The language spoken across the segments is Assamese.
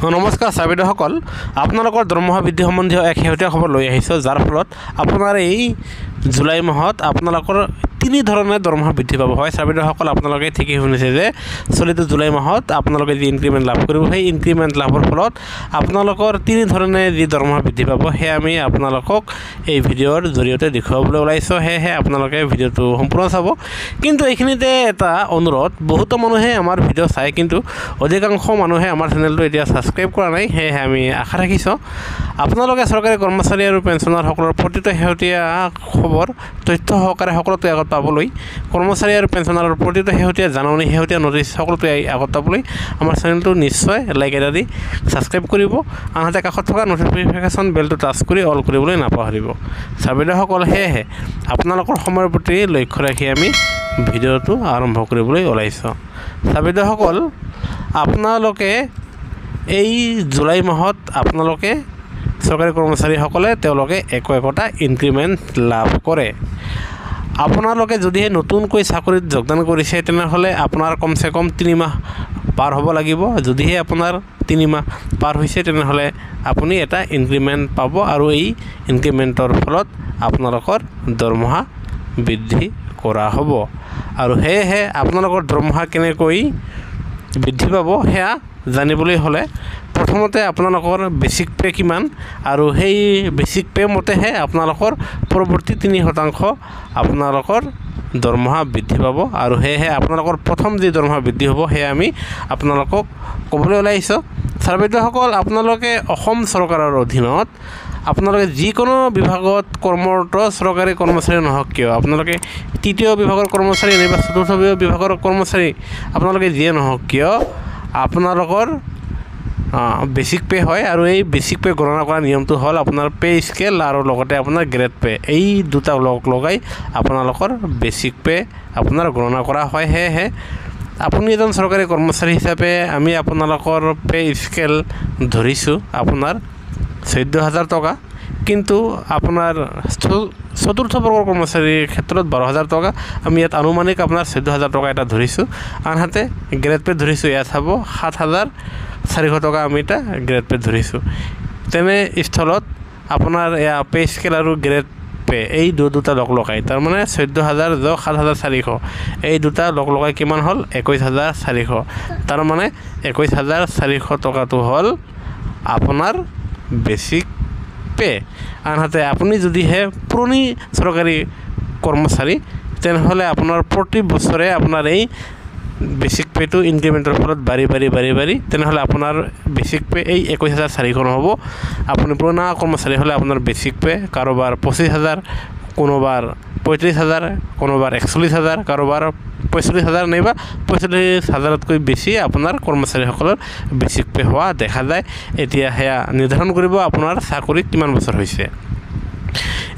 নমস্কাৰ চাবিদসকল, আপোনালোকৰ দৰমহা বৃদ্ধি সম্বন্ধীয় এক শেহতীয়া খবৰ লৈ আহিছোঁ, যাৰ ফলত আপোনাৰ এই জুলাই মাহত আপোনালোকৰ তিনি ধৰণে দৰমহা বৃদ্ধি পাব। হয় চাবিদসকল, আপোনালোকে ঠিকেই শুনিছে যে চলিত জুলাই মাহত আপোনালোকে যি ইনক্ৰিমেণ্ট লাভ কৰিব, সেই ইনক্ৰিমেণ্ট লাভৰ ফলত আপোনালোকৰ তিনি ধৰণে যি দৰমহা বৃদ্ধি পাব, সেয়া আমি আপোনালোকক এই ভিডিঅ'ৰ জৰিয়তে দেখুৱাবলৈ ওলাইছোঁ। সেয়েহে আপোনালোকে ভিডিঅ'টো সম্পূৰ্ণ চাব। কিন্তু এইখিনিতে এটা অনুৰোধ, বহুতো মানুহে আমাৰ ভিডিঅ' চায়, কিন্তু অধিকাংশ মানুহে আমাৰ চেনেলটো এতিয়া ছাবস্ক্ৰাইব কৰা নাই। সেয়েহে আমি আশা ৰাখিছোঁ আপোনালোকে চৰকাৰী কৰ্মচাৰী আৰু পেঞ্চনাৰসকলৰ প্ৰতিটো শেহতীয়া খবৰ তথ্য সহকাৰে সকলোতে আগত পাবলৈ, কৰ্মচাৰী আৰু পেঞ্চনাৰৰ প্ৰতিটো শেহতীয়া জাননী, শেহতীয়া নটিছ সকলোতে আগত পাবলৈ আমাৰ চেনেলটো নিশ্চয় লাইক এটা দি ছাবস্ক্ৰাইব কৰিব। আনহাতে কাষত থকা নটিফিকেশ্যন বেলটো টাচ কৰি অল কৰিবলৈ নাপাহৰিব চাবিদসকল। সেয়েহে আপোনালোকৰ সময়ৰ প্ৰতি লক্ষ্য ৰাখি আমি ভিডিঅ'টো আৰম্ভ কৰিবলৈ ওলাইছোঁ। চাবিদসকল, আপোনালোকে এই জুলাই মাহত আপোনালোকে চৰকাৰী কৰ্মচাৰীসকলে তেওঁলোকে একোটা ইনক্ৰিমেণ্ট লাভ কৰে। আপোনালোকে যদিহে নতুনকৈ চাকৰিত যোগদান কৰিছে, তেনেহ'লে আপোনাৰ কমচে কম 3 মাহ পাৰ হ'ব লাগিব। যদিহে আপোনাৰ 3 মাহ পাৰ হৈছে, তেনেহ'লে আপুনি এটা ইনক্ৰিমেণ্ট পাব, আৰু এই ইনক্ৰিমেণ্টৰ ফলত আপোনালোকৰ দৰমহা বৃদ্ধি কৰা হ'ব। আৰু সেয়েহে আপোনালোকৰ দৰমহা কেনেকৈ বৃদ্ধি পাব সেয়া জানিবলৈ হ'লে প্ৰথমতে আপোনালোকৰ বেচিক পে কিমান, আৰু সেই বেচিক পে মতেহে আপোনালোকৰ পৰৱৰ্তী 3% আপোনালোকৰ দৰমহা বৃদ্ধি পাব। আৰু সেয়েহে আপোনালোকৰ প্ৰথম যি দৰমহা বৃদ্ধি হ'ব, সেয়া আমি আপোনালোকক ক'বলৈ ওলাইছোঁ। চাবিদসকল, আপোনালোকে অসম চৰকাৰৰ অধীনত আপোনালোকে যিকোনো বিভাগত কৰ্মৰত চৰকাৰী কৰ্মচাৰী নহওক কিয়, আপোনালোকে 3য় বিভাগৰ কৰ্মচাৰী নাইবা 4ৰ্থ বিভাগৰ কৰ্মচাৰী আপোনালোকে যিয়ে নহওক কিয়, আপোনালোকৰ বেচিক পে হয়। আৰু এই বেচিক পে গণনা কৰা নিয়মটো হ'ল আপোনাৰ পে স্কেল আৰু লগতে আপোনাৰ গ্ৰেড পে, এই দুটা লগাই আপোনালোকৰ বেচিক পে আপোনাৰ গণনা কৰা হয়। সেয়েহে আপুনি এজন চৰকাৰী কৰ্মচাৰী হিচাপে আমি আপোনালোকৰ পে স্কেল ধৰিছোঁ আপোনাৰ 14,000 টকা, কিন্তু আপোনাৰ 4ৰ্থ বৰ্গৰ কৰ্মচাৰীৰ ক্ষেত্ৰত 12,000 টকা। আমি ইয়াত আনুমানিক আপোনাৰ 14,000 টকা এটা ধৰিছোঁ। আনহাতে গ্ৰেড পে ধৰিছোঁ, ইয়াত চাব 7,400 টকা আমি এটা গ্ৰেড পে ধৰিছোঁ। তেনে স্থলত আপোনাৰ এয়া পে স্কেল আৰু গ্ৰেড পে এই দুটা লগাই, তাৰমানে 14,000 যোগ 7,400, এই দুটা লগাই কিমান হ'ল 21,400। তাৰমানে 21,400 টকাটো হ'ল আপোনাৰ বেচিক পে। আনহাতে আপুনি যদিহে পুৰণি চৰকাৰী কৰ্মচাৰী, তেনেহ'লে আপোনাৰ প্ৰতি বছৰে আপোনাৰ এই বেচিক পেটো ইনক্ৰিমেণ্টৰ ফলত বাঢ়ি তেনেহ'লে আপোনাৰ বেচিক পে এই 21,400 নহ'ব। আপুনি পুৰণা কৰ্মচাৰী হ'লে আপোনাৰ বেচিক পে কাৰোবাৰ 25,000, কোনোবাৰ 35,000, কোনোবাৰ 41,000, কাৰোবাৰ 45,000 নাইবা 45,000তকৈ বেছি আপোনাৰ কৰ্মচাৰীসকলৰ বেচিক পে হোৱা দেখা যায়। এতিয়া সেয়া নিৰ্ধাৰণ কৰিব আপোনাৰ চাকৰিত কিমান বছৰ হৈছে।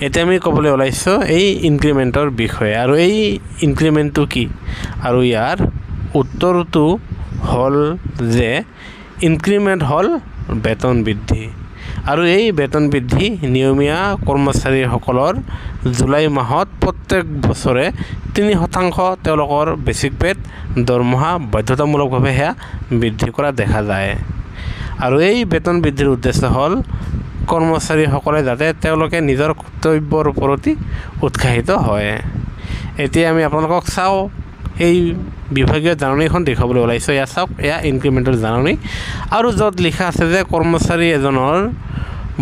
এতিয়া আমি ক'বলৈ ওলাইছোঁ এই ইনক্ৰিমেণ্টৰ বিষয়ে, আৰু এই ইনক্ৰিমেণ্টটো কি, আৰু ইয়াৰ উত্তৰটো হ'ল যে ইনক্ৰিমেণ্ট হ'ল বেতন বৃদ্ধি। আৰু এই বেতন বৃদ্ধি নিয়মীয়া কৰ্মচাৰীসকলৰ জুলাই মাহত প্ৰত্যেক বছৰে 3% তেওঁলোকৰ বেচিক পেত দৰমহা বাধ্যতামূলকভাৱে সেয়া বৃদ্ধি কৰা দেখা যায়। আৰু এই বেতন বৃদ্ধিৰ উদ্দেশ্য হ'ল কৰ্মচাৰীসকলে যাতে তেওঁলোকে নিজৰ কৰ্তব্যৰ প্ৰতি উৎসাহিত হয়। এতিয়া আমি আপোনালোকক চাওঁ, এই বিভাগীয় জাননীখন দেখুৱাবলৈ ওলাইছোঁ। এয়া চাওক, এয়া ইনক্ৰিমেণ্টৰ জাননী, আৰু য'ত লিখা আছে যে কৰ্মচাৰী এজনৰ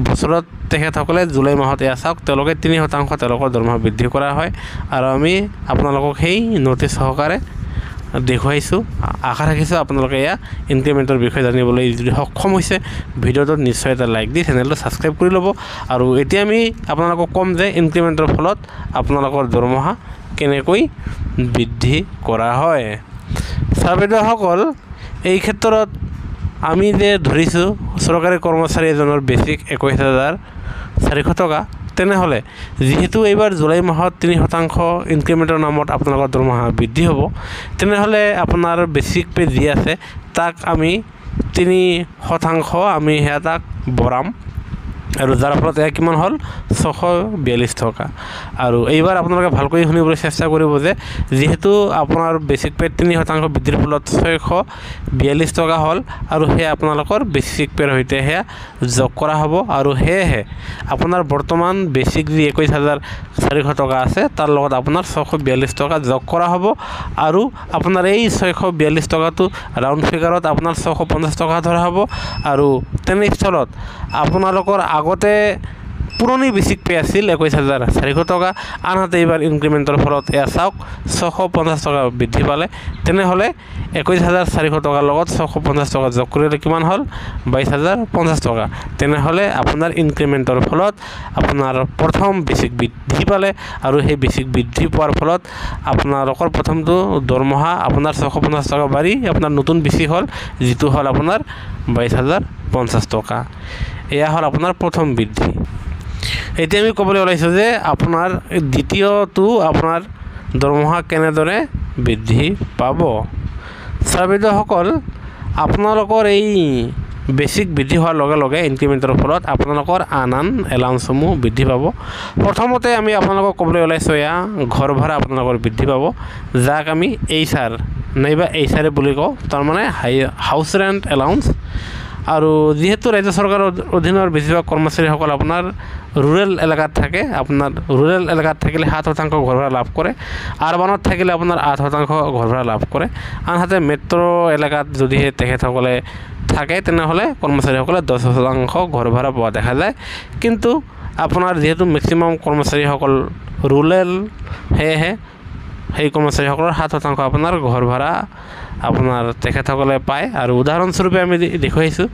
বছৰত তেখেতসকলে জুলাই মাহত এয়া চাওক তেওঁলোকে 3% তেওঁলোকৰ দৰমহা বৃদ্ধি কৰা হয়। আৰু আমি আপোনালোকক সেই নটিছ সহকাৰে দেখুৱাইছোঁ। আশা ৰাখিছোঁ আপোনালোকে এয়া ইনক্ৰিমেণ্টৰ বিষয়ে জানিবলৈ যদি সক্ষম হৈছে, ভিডিঅ'টোত নিশ্চয় এটা লাইক দি চেনেলটো ছাবস্ক্ৰাইব কৰি ল'ব। আৰু এতিয়া আমি আপোনালোকক ক'ম যে ইনক্ৰিমেণ্টৰ ফলত আপোনালোকৰ দৰমহা কেনেকৈ বৃদ্ধি কৰা হয়। চাবিদসকল, এই ক্ষেত্ৰত আমি যে ধৰিছোঁ চৰকাৰী কৰ্মচাৰী এজনৰ বেচিক 21,400 টকা, তেনেহ'লে যিহেতু এইবাৰ জুলাই মাহত 3% ইনক্ৰিমেণ্টৰ নামত আপোনালোকৰ দৰমহা বৃদ্ধি হ'ব, তেনেহ'লে আপোনাৰ বেচিক পে যি আছে তাক আমি 3% আমি সেয়া তাক বঢ়াম। আৰু যাৰ ফলত এয়া কিমান হ'ল 642 টকা। আৰু এইবাৰ আপোনালোকে ভালকৈ শুনিবলৈ চেষ্টা কৰিব যে যিহেতু আপোনাৰ বেচিক পে 3% বৃদ্ধিৰ ফলত 642 টকা হ'ল আৰু সেয়া আপোনালোকৰ বেচিক পেৰ সৈতে সেয়া যোগ কৰা হ'ব। আৰু সেয়েহে আপোনাৰ বৰ্তমান বেচিক যি 21,400 টকা আছে তাৰ লগত আপোনাৰ 642 টকা যোগ কৰা হ'ব। আৰু আপোনাৰ এই 642 টকাটো ৰাউণ্ড ফিগাৰত আপোনাৰ 650 টকা ধৰা হ'ব। আৰু তেনেস্থলত আপোনালোকৰ আগতে পুৰণি বেচিক পে আছিল 21,400 টকা, আনহাতে এইবাৰ ইনক্ৰিমেণ্টৰ ফলত এয়া চাওক 650 টকা বৃদ্ধি পালে। তেনেহ'লে 21,400 টকাৰ লগত 650 টকা যোগ কৰিলে কিমান হ'ল 22,050 টকা। তেনেহ'লে আপোনাৰ ইনক্ৰিমেণ্টৰ ফলত আপোনাৰ প্ৰথম বেচিক বৃদ্ধি পালে আৰু সেই বেচিক বৃদ্ধি পোৱাৰ ফলত আপোনালোকৰ প্ৰথমটো দৰমহা আপোনাৰ 650 টকা বাঢ়ি আপোনাৰ নতুন বেচিক হ'ল যিটো হ'ল আপোনাৰ 22,050 টকা। এয়া হ'ল আপোনাৰ প্ৰথম বৃদ্ধি। এতিয়া আমি ক'বলৈ ওলাইছোঁ যে আপোনাৰ দ্বিতীয়টো আপোনাৰ দৰমহা কেনেদৰে বৃদ্ধি পাব। ছাৰ বাইদেউসকল, আপোনালোকৰ এই বেচিক বৃদ্ধি হোৱাৰ লগে লগে ইনক্ৰিমেণ্টৰ ফলত আপোনালোকৰ আন এলাউন্সসমূহ বৃদ্ধি পাব। প্ৰথমতে আমি আপোনালোকক ক'বলৈ ওলাইছোঁ এয়া ঘৰ ভাড়া আপোনালোকৰ বৃদ্ধি পাব, যাক আমি এইচাৰ নাইবা এইচাৰে বুলি কওঁ, তাৰমানে হাউচ ৰেণ্ট এলাউন্স। আৰু যিহেতু ৰাজ্য চৰকাৰৰ অধীনৰ বেছিভাগ কৰ্মচাৰীসকল আপোনাৰ ৰুৰেল এলেকাত থাকে, আপোনাৰ ৰুৰেল এলেকাত থাকিলে 7% ঘৰ ভাড়া লাভ কৰে, আৰবানত থাকিলে আপোনাৰ 8% ঘৰ ভাড়া লাভ কৰে। আনহাতে মেট্ৰ' এলেকাত যদিহে তেখেতসকলে থাকে তেনেহ'লে কৰ্মচাৰীসকলে 10% ঘৰ ভাড়া পোৱা দেখা যায়। কিন্তু আপোনাৰ যিহেতু মেক্সিমাম কৰ্মচাৰীসকল ৰুৰেল, সেয়েহে সেই কৰ্মচাৰীসকলৰ 7% আপোনাৰ ঘৰ ভাড়া আপোনাৰ তেখেতসকলে পায়। আৰু উদাহৰণস্বৰূপে আমি দেখুৱাইছোঁ,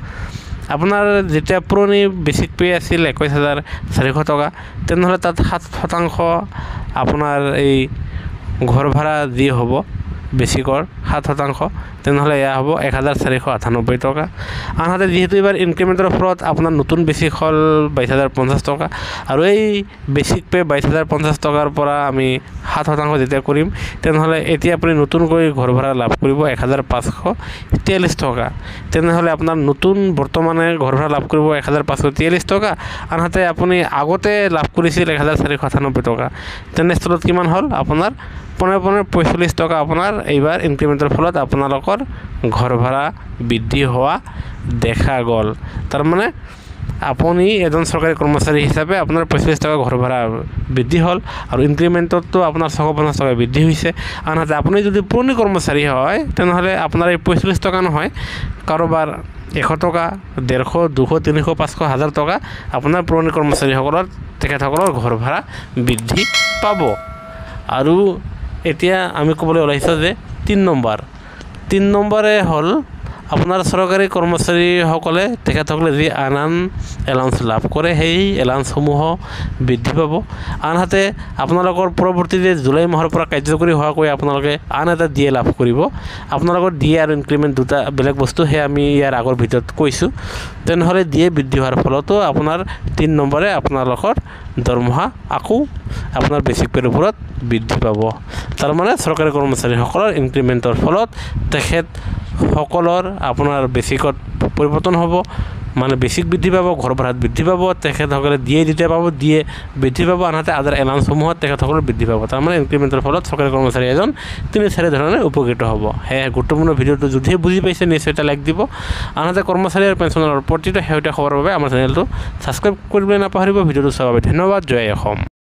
আপোনাৰ যেতিয়া পুৰণি বেচিক পে আছিল 21,400 টকা, তেনেহ'লে তাত 7% আপোনাৰ এই ঘৰ ভাড়া যি হ'ব বেচিকৰ 7%, তেনেহ'লে এয়া হ'ব 1,498 টকা। আনহাতে যিহেতু এইবাৰ ইনক্ৰিমেণ্টৰ ফলত আপোনাৰ নতুন বেচিক হ'ল 22,050 টকা, আৰু এই বেচিক পে 22,050 টকাৰ পৰা আমি 7% যেতিয়া কৰিম তেনেহ'লে এতিয়া আপুনি নতুনকৈ ঘৰ ভাড়া লাভ কৰিব 1,543 টকা। তেনেহ'লে আপোনাৰ নতুন বৰ্তমানে ঘৰ ভাড়া লাভ কৰিব 1,543 টকা, আনহাতে আপুনি আগতে লাভ কৰিছিল 1,498 টকা। তেনেস্থলত কিমান হ'ল আপোনাৰ 45 টকা আপোনাৰ এইবাৰ ইনক্ৰিমেণ্টৰ ফলত আপোনালোকৰ ঘৰ ভাড়া বৃদ্ধি হোৱা দেখা গ'ল। তাৰমানে আপুনি এজন চৰকাৰী কৰ্মচাৰী হিচাপে আপোনাৰ 45 টকা ঘৰ ভাড়া বৃদ্ধি হ'ল আৰু ইনক্ৰিমেণ্টততো আপোনাৰ 650 টকা বৃদ্ধি হৈছে। আনহাতে আপুনি যদি পুৰণি কৰ্মচাৰী হয় তেনেহ'লে আপোনাৰ এই 45 টকা নহয়, কাৰোবাৰ 100 টকা, 150, 200, 300, 500, 1000 টকা আপোনাৰ পুৰণি কৰ্মচাৰীসকলৰ তেখেতসকলৰ ঘৰ ভাড়া বৃদ্ধি পাব। আৰু এতিয়া আমি ক'বলৈ ওলাইছোঁ যে 3 নম্বৰে হ'ল আপোনাৰ চৰকাৰী কৰ্মচাৰীসকলে তেখেতসকলে যি আন এলাউন্স লাভ কৰে সেই এলাউন্সসমূহ বৃদ্ধি পাব। আনহাতে আপোনালোকৰ পৰৱৰ্তী যে জুলাই মাহৰ পৰা কাৰ্যকৰী হোৱাকৈ আপোনালোকে আন এটা ডিএ লাভ কৰিব। আপোনালোকৰ ডিএ আৰু ইনক্ৰিমেণ্ট দুটা বেলেগ বস্তু, সেয়া আমি ইয়াৰ আগৰ ভিডিঅ'ত কৈছোঁ। তেনেহ'লে ডিএ বৃদ্ধি হোৱাৰ ফলতো আপোনাৰ 3 নম্বৰে আপোনালোকৰ দৰমহা আকৌ আপোনাৰ বেচিক পেৰ ওপৰত বৃদ্ধি পাব। তাৰমানে চৰকাৰী কৰ্মচাৰীসকলৰ ইনক্ৰিমেণ্টৰ ফলত তেখেতসকলৰ আপোনাৰ বেচিকত পৰিৱৰ্তন হ'ব, মানে বেচিক বৃদ্ধি পাব, ঘৰ ভাড়াত বৃদ্ধি পাব, তেখেতসকলে ডিএ যেতিয়া পাব ডিএ বৃদ্ধি পাব, আনহাতে আদাৰ এলাউন্সসমূহত তেখেতসকলৰ বৃদ্ধি পাব। তাৰমানে ইনক্ৰিমেণ্টৰ ফলত চৰকাৰী কৰ্মচাৰী এজন 3-4 ধৰণে উপকৃত হ'ব। সেয়ে গুৰুত্বপূৰ্ণ ভিডিঅ'টো যদিহে বুজি পাইছে নিশ্চয় এটা লাইক দিব। আনহাতে কৰ্মচাৰী আৰু পেঞ্চনৰ প্ৰতিটো শেহতীয়া খবৰৰ বাবে আমাৰ চেনেলটো ছাবস্ক্ৰাইব কৰিবলৈ নাপাহৰিব। ভিডিঅ'টো চোৱাৰ বাবে ধন্যবাদ। জয় অসম।